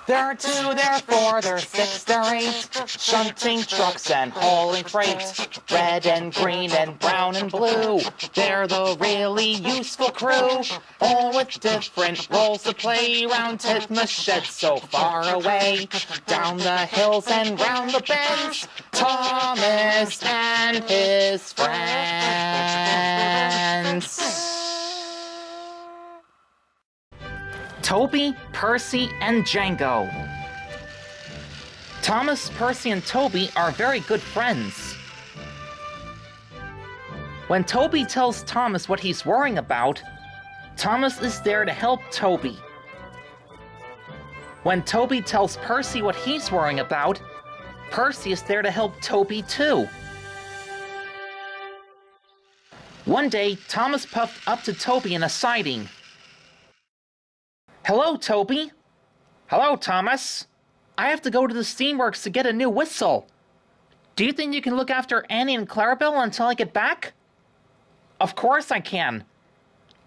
There are 2, there are 4, there are 6, there are 8, shunting trucks and hauling freight. Red and green and brown and blue, they're the really useful crew. All with different roles to play, round Titmus shed so far away. Down the hills and round the bends, Thomas and his friends. Toby, Percy, and Django. Thomas, Percy, and Toby are very good friends. When Toby tells Thomas what he's worrying about, Thomas is there to help Toby. When Toby tells Percy what he's worrying about, Percy is there to help Toby too. One day, Thomas puffed up to Toby in a siding. "Hello, Toby." "Hello, Thomas. I have to go to the steamworks to get a new whistle. Do you think you can look after Annie and Clarabelle until I get back?" "Of course I can.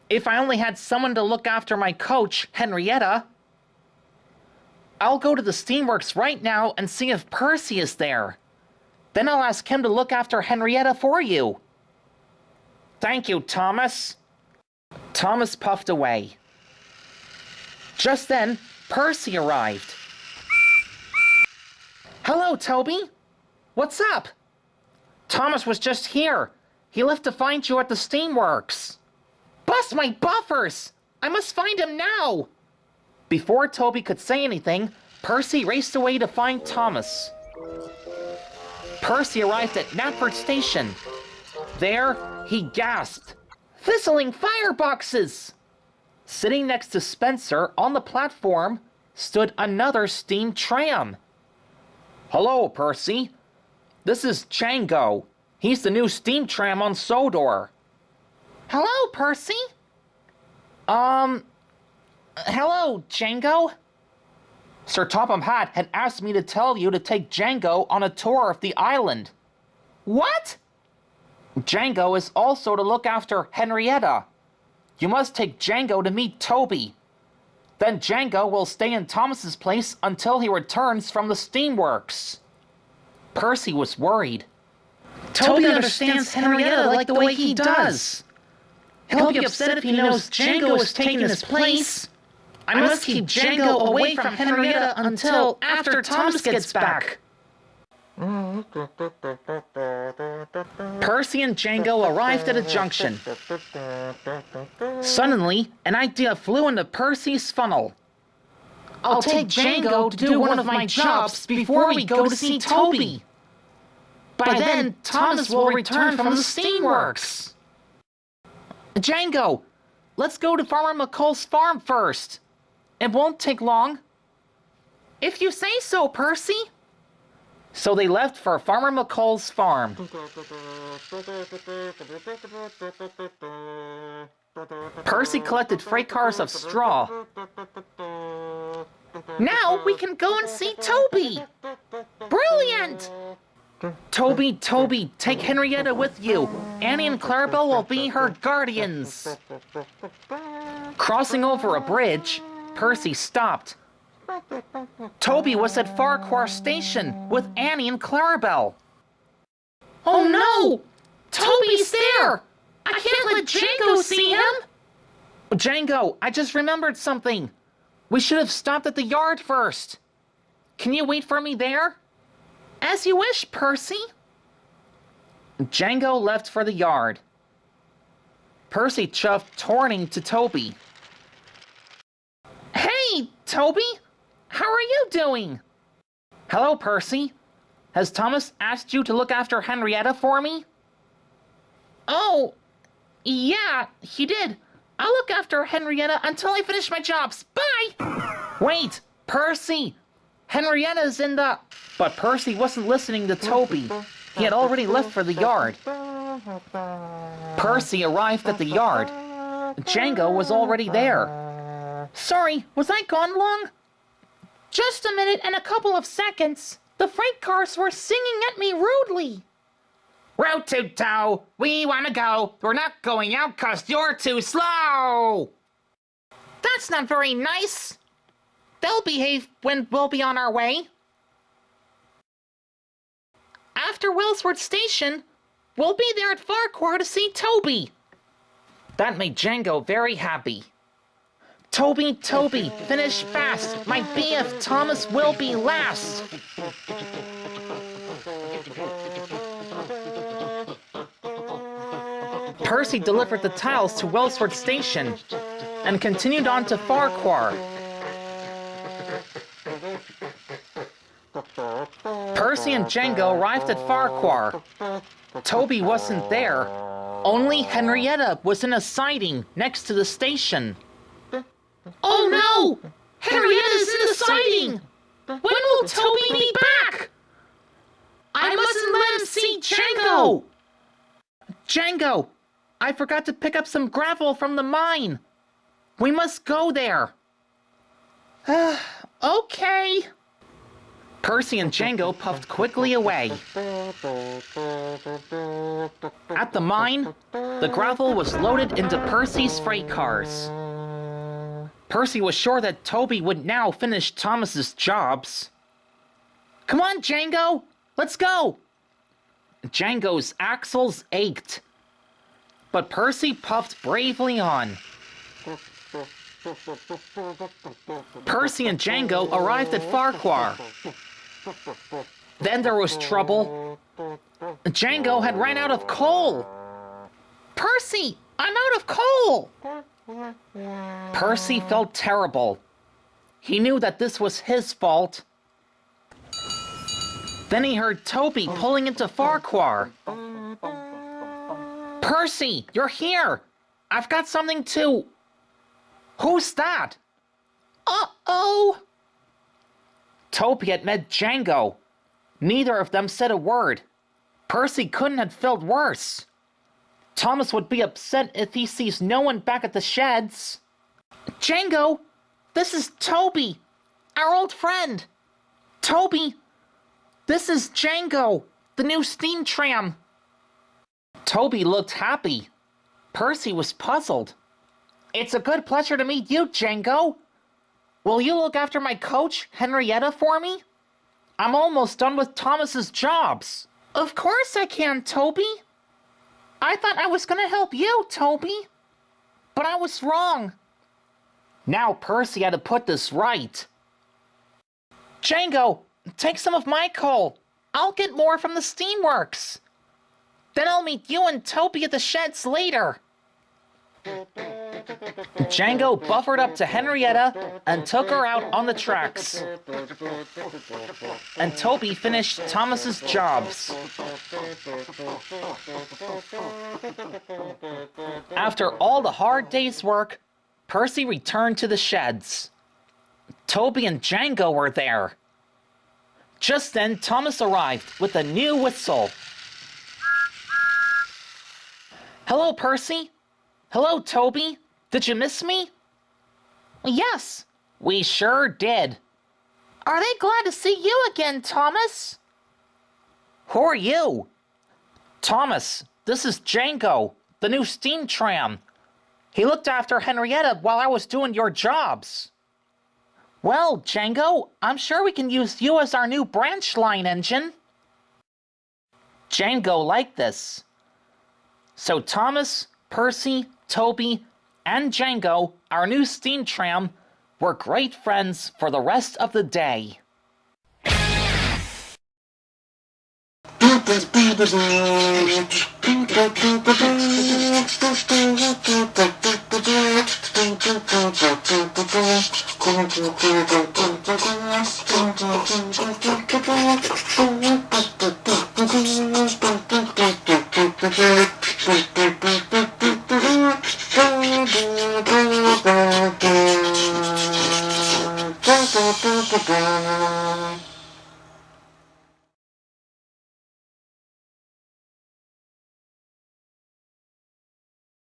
If I only had someone to look after my coach, Henrietta." "I'll go to the steamworks right now and see if Percy is there. Then I'll ask him to look after Henrietta for you." "Thank you, Thomas." Thomas puffed away. Just then, Percy arrived. "Hello, Toby. What's up?" "Thomas was just here. He left to find you at the steamworks." "Bust my buffers! I must find him now!" Before Toby could say anything, Percy raced away to find Thomas. Percy arrived at Knapford Station. There, he gasped, "Fizzling fireboxes!" Sitting next to Spencer on the platform stood another steam tram. "Hello, Percy. This is Django. He's the new steam tram on Sodor." "Hello, Percy." Hello, Django." "Sir Topham Hatt had asked me to tell you to take Django on a tour of the island." "What?" "Django is also to look after Henrietta. You must take Django to meet Toby. Then Django will stay in Thomas's place until he returns from the steamworks." Percy was worried. Toby understands Henrietta like the way he does. He'll be upset if he knows Django is taking his place. I must keep Django away from Henrietta until after Thomas gets back. Percy and Django arrived at a junction. Suddenly, an idea flew into Percy's funnel. "I'll take Django to do one of my jobs before we go to see Toby. By then, Thomas will return from the steamworks." "Django, let's go to Farmer McColl's farm first. It won't take long." "If you say so, Percy." So they left for Farmer McColl's farm. Percy collected freight cars of straw. "Now we can go and see Toby." "Brilliant!" Toby, take Henrietta with you. Annie and Clarabelle will be her guardians." Crossing over a bridge, Percy stopped. Toby was at Farquhar Station with Annie and Clarabelle. "Oh no! Toby's there! I can't let Django see him!" "Django, I just remembered something. We should have stopped at the yard first. Can you wait for me there?" "As you wish, Percy." Django left for the yard. Percy chuffed turning to Toby. "Hey, Toby! How are you doing?" "Hello, Percy. Has Thomas asked you to look after Henrietta for me?" "Oh, yeah, he did. I'll look after Henrietta until I finish my jobs. Bye!" "Wait, Percy! Henrietta's in the..." But Percy wasn't listening to Toby. He had already left for the yard. Percy arrived at the yard. Django was already there. "Sorry, was I gone long?" "Just a minute and a couple of seconds. The freight cars were singing at me rudely." "Route to tow, we wanna go. We're not going out 'cause you're too slow." That's not very nice. They'll behave when we'll be on our way. After Wellsworth Station, we'll be there at Farquhar to see Toby. That made Django very happy. Toby, finish fast. My BF Thomas will be last. Percy delivered the tiles to Wellsworth Station and continued on to Farquhar. Percy and Django arrived at Farquhar. Toby wasn't there. Only Henrietta was in a siding next to the station. Oh no! Henrietta's in the siding! When will Toby be back? I mustn't let him see Django! Django, I forgot to pick up some gravel from the mine. We must go there. Okay. Percy and Django puffed quickly away. At the mine, the gravel was loaded into Percy's freight cars. Percy was sure that Toby would now finish Thomas's jobs. Come on, Django! Let's go! Django's axles ached, but Percy puffed bravely on. Percy and Django arrived at Farquhar. Then there was trouble. Django had ran out of coal. Percy, I'm out of coal! Percy felt terrible. He knew that this was his fault. Then he heard Toby pulling into Farquhar. Percy, you're here! I've got something to... Who's that? Uh-oh! Toby had met Django. Neither of them said a word. Percy couldn't have felt worse. Thomas would be upset if he sees no one back at the sheds. Django, this is Toby, our old friend. Toby, this is Django, the new steam tram. Toby looked happy. Percy was puzzled. It's a good pleasure to meet you, Django. Will you look after my coach, Henrietta, for me? I'm almost done with Thomas's jobs. Of course I can, Toby. I thought I was gonna help you, Toby. But I was wrong. Now Percy had to put this right. Django, take some of my coal. I'll get more from the steamworks. Then I'll meet you and Toby at the sheds later. Django buffered up to Henrietta and took her out on the tracks. And Toby finished Thomas's jobs. After all the hard day's work, Percy returned to the sheds. Toby and Django were there. Just then, Thomas arrived with a new whistle. Hello, Percy. Hello, Toby. Did you miss me? Yes, we sure did. Are they glad to see you again, Thomas? Who are you? Thomas, this is Django, the new steam tram. He looked after Henrietta while I was doing your jobs. Well, Django, I'm sure we can use you as our new branch line engine. Django liked this. So Thomas, Percy, Toby, and Django, our new steam tram, were great friends for the rest of the day.